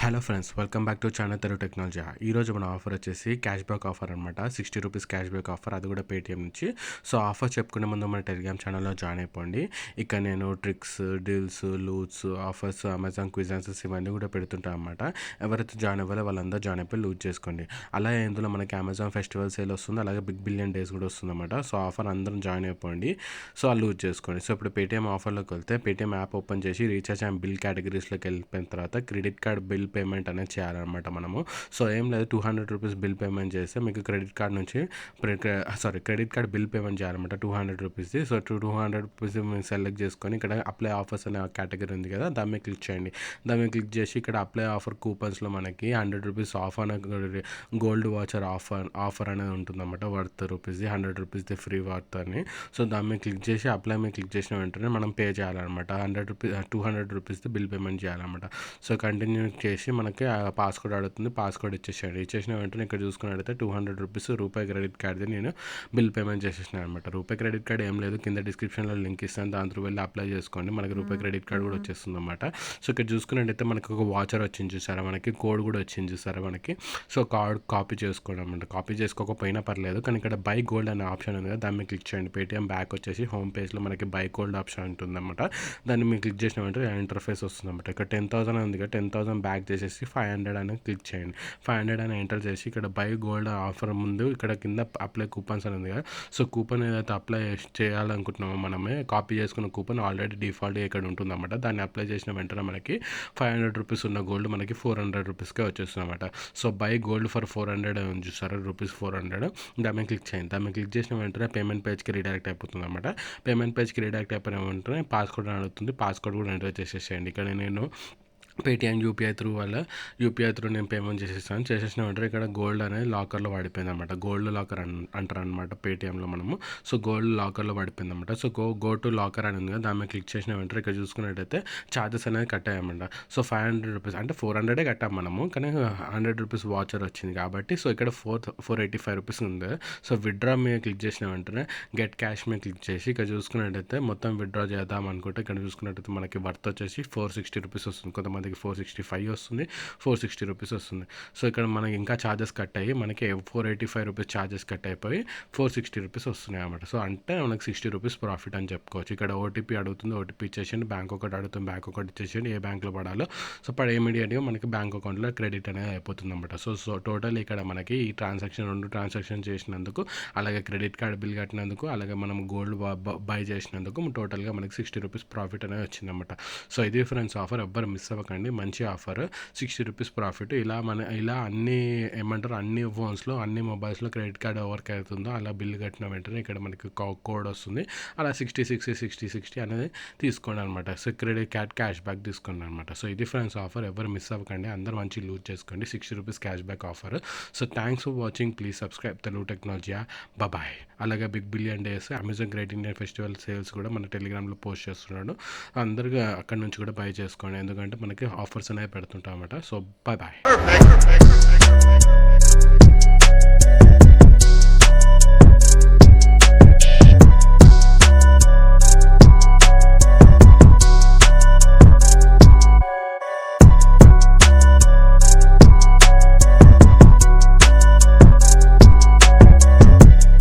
Hello friends, welcome back to channel Telugu technology. ఈరోజు మన offer వచ్చేసి క్యాష్ బ్యాక్ ఆఫర్ అనమాట. ₹60 క్యాష్ బ్యాక్ ఆఫర్, అది కూడా పేటీఎం నుంచి. సో ఆఫర్ చెప్పుకునే ముందు మన టెలిగ్రామ్ ఛానల్లో జాయిన్ అయిపోండి. ఇక నేను tricks, deals, loots, offers, Amazon quiz answers ఇవన్నీ కూడా పెడుతుంటాను అనమాట. ఎవరైతే జాయిన్ అవ్వాలో వాళ్ళందరూ జాయిన్ అయిపోయి లూట్ చేసుకోండి. అలాగే ఇందులో మనకి అమెజాన్ ఫెస్టివల్ సేల్ వస్తుంది, అలాగే బిగ్ బిలియన్ డేస్ కూడా వస్తుంది అనమాట. సో ఆఫర్ అందరం జాయిన్ అయిపోండి. సో ఆ లూట్ చేసుకోండి. సో ఇప్పుడు పేటీఎం ఆఫర్లోకి వెళ్తే పేటీఎం యాప్ ఓపెన్ చేసి రీఛార్జ్ అండ్ బిల్ కేటగిరీస్లోకి వెళ్ళిపోయిన తర్వాత క్రెడిట్ కార్డ్ బిల్ పేమెంట్ అనేది చేయాలన్నమాట మనము. సో ఏం లేదు, ₹200 బిల్ పేమెంట్ చేస్తే మీకు క్రెడిట్ కార్డ్ నుంచి క్రెడిట్ కార్డ్ బిల్ పేమెంట్ చేయాలన్నమాట ₹200. సో ₹200 మీరు సెలెక్ట్ చేసుకొని ఇక్కడ అప్లై ఆఫర్స్ అనే కేటగిరీ ఉంది కదా, దాని మీద క్లిక్ చేయండి. దాని మీద క్లిక్ చేసి ఇక్కడ అప్లై ఆఫర్ కూపన్స్లో మనకి ₹100 ఆఫ్ అనే గోల్డ్ వాచర్ ఆఫర్ అనేది ఉంటుందన్నమాట. వర్త్ ₹100 ఫ్రీ వర్త్ అని. సో దాని మీద క్లిక్ చేసి అప్లై మీద క్లిక్ చేసిన వెంటనే మనం పే చేయాలన్నమాట. ₹200 బిల్ పేమెంట్ చేయాలన్నమాట. సో కంటిన్యూ చేసి మనకి పాస్వర్డ్ అడుగుతుంది, పాస్వర్డ్ ఇచ్చేసేయండి. ఇచ్చేసిన వెంటనే ఇక్కడ చూసుకున్నట్టయితే ₹200 రూపాయి క్రెడిట్ కార్డ్ది నేను బిల్ పేమెంట్ చేసేసినాను అనమాట. రూపాయి క్రెడిట్ కార్డ్ ఏం లేదు, కింద డిస్క్రిప్షన్లో లింక్ ఇస్తాను, దాని త్రూ వెళ్ళి అప్లై చేసుకోండి. మనకి రూపాయి క్రెడిట్ కార్డ్ కూడా వచ్చేస్తుంది అనమాట. సో ఇక్కడ చూసుకున్నట్టయితే మనకి ఒక వాచర్ వచ్చింది చూసారా, మనకి కోడ్ కూడా వచ్చింది చూసారా మనకి. సో కార్డ్ కాపీ చేసుకోవడం అనమాట. కాపీ చేసుకోకపోయినా పర్లేదు, కానీ ఇక్కడ బై గోల్డ్ అనే ఆప్షన్ ఉంది కదా, దాన్ని మీద క్లిక్ చేయండి. పేటీఎం బ్యాక్ వచ్చేసి హోమ్ పేజ్లో మనకి బై గోల్డ్ ఆప్షన్ ఉంటుందన్నమాట. దాన్ని మీరు క్లిక్ చేసిన వెంటనే ఇంటర్ఫేస్ వస్తుందన్నమాట. ఇక్కడ 10,000 ఉంది కదా, 10,000 బ్యాక్ చేసేసి 500 అని క్లిక్ చేయండి. 500 అని ఎంటర్ చేసి ఇక్కడ బై గోల్డ్ ఆఫర్ ముందు ఇక్కడ కింద అప్లై కూపన్స్ అని ఉంది కదా. సో కూపన్ ఏదైతే అప్లై చేయాలనుకుంటున్నామో మనమే కాపీ చేసుకున్న కూపన్ ఆల్రెడీ డిఫాల్ట్గా ఇక్కడ ఉంటుందన్నమాట. దాన్ని అప్లై చేసిన వెంటనే మనకి ₹500 ఉన్న గోల్డ్ మనకి ₹400కే వచ్చేస్తుంది అనమాట. సో బై గోల్డ్ ఫర్ 400 చూసారా, ₹400. దాని మీద క్లిక్ చేయండి. దాని మీద క్లిక్ చేసిన వెంటనే పేమెంట్ పేజ్కి రీడైరెక్ట్ అయిపోతుంది అనమాట. పేమెంట్ పేజ్కి రీడైరెక్ట్ అయిపోయిన వెంటనే పాస్వర్డ్ అడుగుతుంది, పాస్వర్డ్ కూడా ఎంటర్ చేసేసేయండి. ఇక్కడ నేను పేటీఎం యూపీఐ త్రూ నేను పేమెంట్ చేసేసిన వెంటనే ఇక్కడ గోల్డ్ అనేది లాకర్లో పడిపోయింది అనమాట. గోల్డ్ లాకర్ అంటారు అనమాట పేటీఎంలో మనము. సో గోల్డ్ లాకర్లో పడిపోయింది అనమాట. సో గో టు లాకర్ అని ఉంది కదా, దాని మీద క్లిక్ చేసిన వెంటనే ఇక్కడ చూసుకున్నట్టయితే ఛార్జెస్ అనేది కట్ అయ్యామంట. సో ₹500 అంటే 400 కట్టాం మనము, కానీ ₹100 వాచర్ వచ్చింది కాబట్టి సో ఇక్కడ ₹485 ఉంది. సో విత్డ్రా మీద క్లిక్ చేసిన వెంటనే గెట్ క్యాష్ మీద క్లిక్ చేసి ఇక్కడ చూసుకున్నట్టయితే మొత్తం విత్డ్రా చేద్దాం అనుకుంటే ఇక్కడ చూసుకున్నట్టయితే మనకి వర్త్ వచ్చేసి ₹460 వస్తుంది. కొంతమంది ₹465 వస్తుంది, ₹460 వస్తుంది. సో ఇక్కడ మనకి ఇంకా ఛార్జెస్ కట్ అయ్యి మనకి ₹485 ఛార్జెస్ కట్ అయిపోయి ₹460 వస్తున్నాయి అన్నమాట. సో అంటే మనకి ₹60 ప్రాఫిట్ అని చెప్పుకోవచ్చు. ఇక్కడ ఓటీపీ అడుగుతుంది, ఓటీపీ ఇచ్చేసేయండి. బ్యాంక్ అకౌంట్ అడుగుతుంది, బ్యాంక్ అకౌంట్ ఇచ్చేసేయండి. ఏ బ్యాంక్లో పడాలో సో ఇమీడియట్గా మనకి బ్యాంక్ అకౌంట్లో క్రెడిట్ అనేది అయిపోతుంది అనమాట. సో టోటల్ ఇక్కడ మనకి ఈ రెండు ట్రాన్సాక్షన్ చేసినందుకు, అలాగే క్రెడిట్ కార్డ్ బిల్ కట్టినందుకు, అలాగే మనం గోల్డ్ బై చేసినందుకు టోటల్గా మనకి ₹60 ప్రాఫిట్ అనేది వచ్చిందన్నమాట. సో ఇది ఫ్రెండ్స్ ఆఫర్, ఎవ్వరు మిస్ అవ్వకండి. మంచి ఆఫర్, ₹60 ప్రాఫిట్. ఇలా అన్ని ఫోన్స్లో, అన్ని మొబైల్స్లో క్రెడిట్ కార్డ్ ఎవరికి అవుతుందో అలా బిల్ కట్టిన వెంటనే ఇక్కడ మనకి కోడ్ వస్తుంది. అలా 60 అనేది తీసుకోండి అనమాట. So credit card cash back తీసుకోండి అనమాట. సో ఇది ఫ్రెండ్స్ ఆఫర్, ఎవరు మిస్ అవ్వకండి, అందరూ మంచి లూజ్ చేసుకోండి. ₹60 cash back offer. So thanks for watching, please subscribe Telugu technology. Bye. అలాగే big billion days, Amazon great Indian festival sales కూడా మన టెలిగ్రామ్లో పోస్ట్ చేస్తున్నాడు. అందరూ అక్కడ నుంచి కూడా బై చేసుకోండి, ఎందుకంటే మనకి ఆఫర్స్ అనేవి పెడుతుంటాం అన్నమాట. So bye.